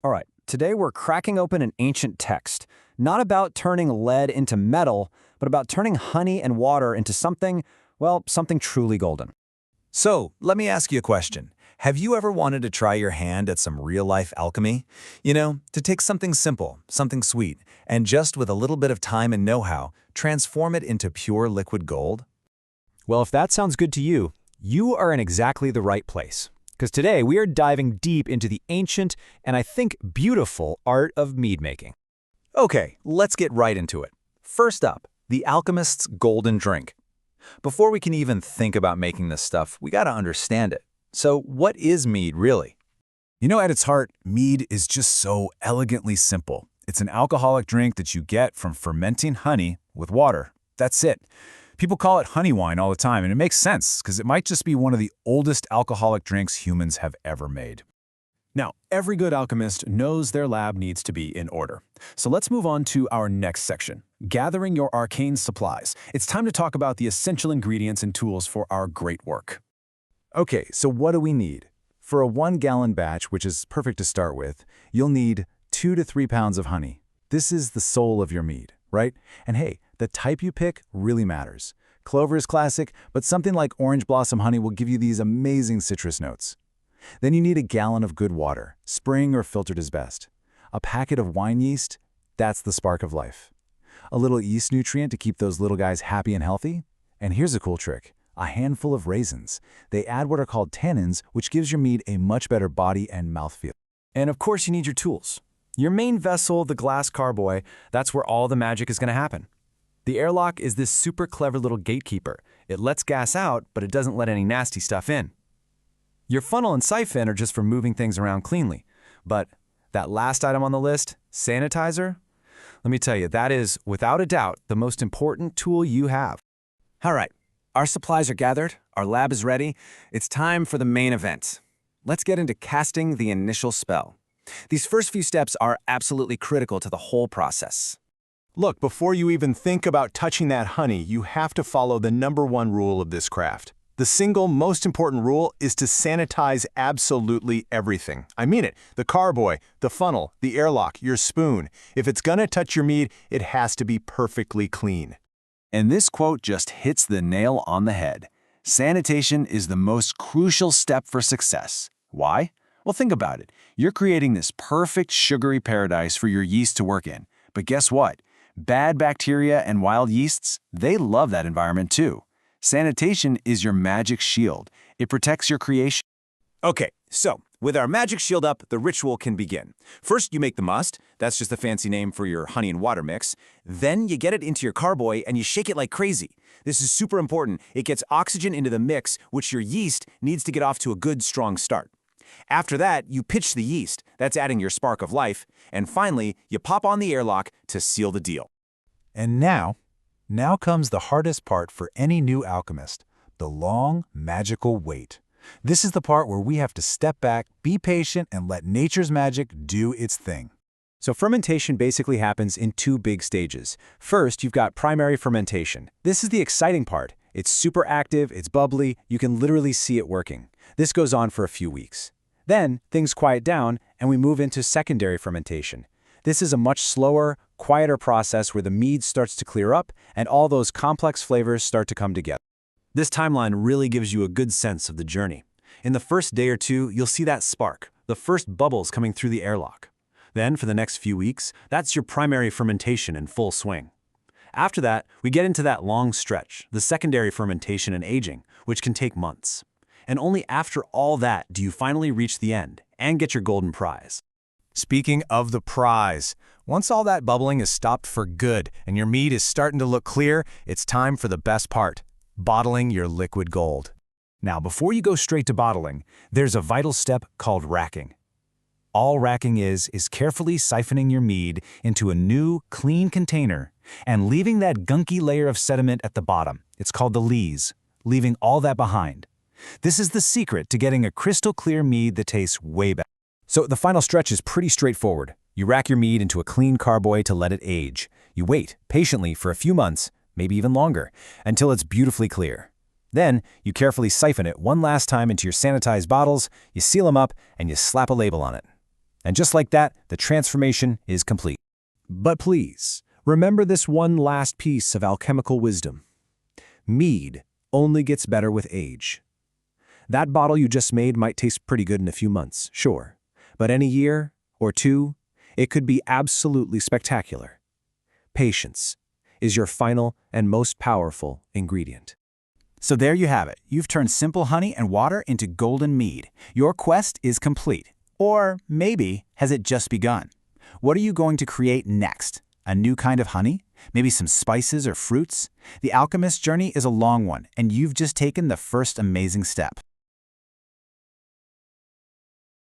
All right, today we're cracking open an ancient text, not about turning lead into metal, but about turning honey and water into something, well, something truly golden. So, let me ask you a question. Have you ever wanted to try your hand at some real-life alchemy? To take something simple, something sweet, and just with a little bit of time and know-how, transform it into pure liquid gold? Well, if that sounds good to you, you are in exactly the right place. Because today we are diving deep into the ancient and I think beautiful art of mead making. Okay, let's get right into it. First up, the alchemist's golden drink. Before we can even think about making this stuff, we gotta understand it. So what is mead really? At its heart, mead is just so elegantly simple. It's an alcoholic drink that you get from fermenting honey with water. That's it. People call it honey wine all the time, and it makes sense because it might just be one of the oldest alcoholic drinks humans have ever made. Now, every good alchemist knows their lab needs to be in order. So let's move on to our next section, gathering your arcane supplies. It's time to talk about the essential ingredients and tools for our great work. Okay, so what do we need? For a 1-gallon batch, which is perfect to start with, you'll need 2 to 3 pounds of honey. This is the soul of your mead, right? And hey, the type you pick really matters. Clover is classic, but something like orange blossom honey will give you these amazing citrus notes. Then you need a gallon of good water. Spring or filtered is best. A packet of wine yeast, that's the spark of life. A little yeast nutrient to keep those little guys happy and healthy. And here's a cool trick, a handful of raisins. They add what are called tannins, which gives your mead a much better body and mouthfeel. And of course you need your tools. Your main vessel, the glass carboy, that's where all the magic is going to happen. The airlock is this super clever little gatekeeper. It lets gas out, but it doesn't let any nasty stuff in. Your funnel and siphon are just for moving things around cleanly. But that last item on the list, sanitizer, let me tell you, that is, without a doubt, the most important tool you have. All right, our supplies are gathered, our lab is ready. It's time for the main event. Let's get into casting the initial spell. These first few steps are absolutely critical to the whole process. Look, before you even think about touching that honey, you have to follow the #1 rule of this craft. The single most important rule is to sanitize absolutely everything. I mean it. The carboy, the funnel, the airlock, your spoon. If it's gonna touch your mead, it has to be perfectly clean. And this quote just hits the nail on the head. Sanitation is the most crucial step for success. Why? Well, think about it. You're creating this perfect sugary paradise for your yeast to work in. But guess what? Bad bacteria and wild yeasts, they love that environment too. Sanitation is your magic shield. It protects your creation. Okay, so with our magic shield up, the ritual can begin. First, you make the must. That's just a fancy name for your honey and water mix. Then you get it into your carboy and you shake it like crazy. This is super important. It gets oxygen into the mix, which your yeast needs to get off to a good, strong start. After that, you pitch the yeast. That's adding your spark of life. And finally, you pop on the airlock to seal the deal. And now comes the hardest part for any new alchemist, the long, magical wait. This is the part where we have to step back, be patient, and let nature's magic do its thing. So fermentation basically happens in 2 big stages. First, you've got primary fermentation. This is the exciting part. It's super active, it's bubbly, you can literally see it working. This goes on for a few weeks. Then, things quiet down, and we move into secondary fermentation. This is a much slower, quieter process where the mead starts to clear up and all those complex flavors start to come together. This timeline really gives you a good sense of the journey. In the first day or 2, you'll see that spark, the first bubbles coming through the airlock. Then, for the next few weeks, that's your primary fermentation in full swing. After that, we get into that long stretch, the secondary fermentation and aging, which can take months. And only after all that do you finally reach the end and get your golden prize. Speaking of the prize, once all that bubbling is stopped for good and your mead is starting to look clear, it's time for the best part, bottling your liquid gold. Now, before you go straight to bottling, there's a vital step called racking. All racking is carefully siphoning your mead into a new, clean container and leaving that gunky layer of sediment at the bottom. It's called the lees, leaving all that behind. This is the secret to getting a crystal clear mead that tastes way better. So the final stretch is pretty straightforward. You rack your mead into a clean carboy to let it age. You wait patiently for a few months, maybe even longer, until it's beautifully clear. Then, you carefully siphon it one last time into your sanitized bottles, you seal them up, and you slap a label on it. And just like that, the transformation is complete. But please, remember this one last piece of alchemical wisdom. Mead only gets better with age. That bottle you just made might taste pretty good in a few months, sure. But in a year or two, it could be absolutely spectacular. Patience is your final and most powerful ingredient. So there you have it. You've turned simple honey and water into golden mead. Your quest is complete. Or maybe has it just begun? What are you going to create next? A new kind of honey? Maybe some spices or fruits? The alchemist's journey is a long one, and you've just taken the first amazing step.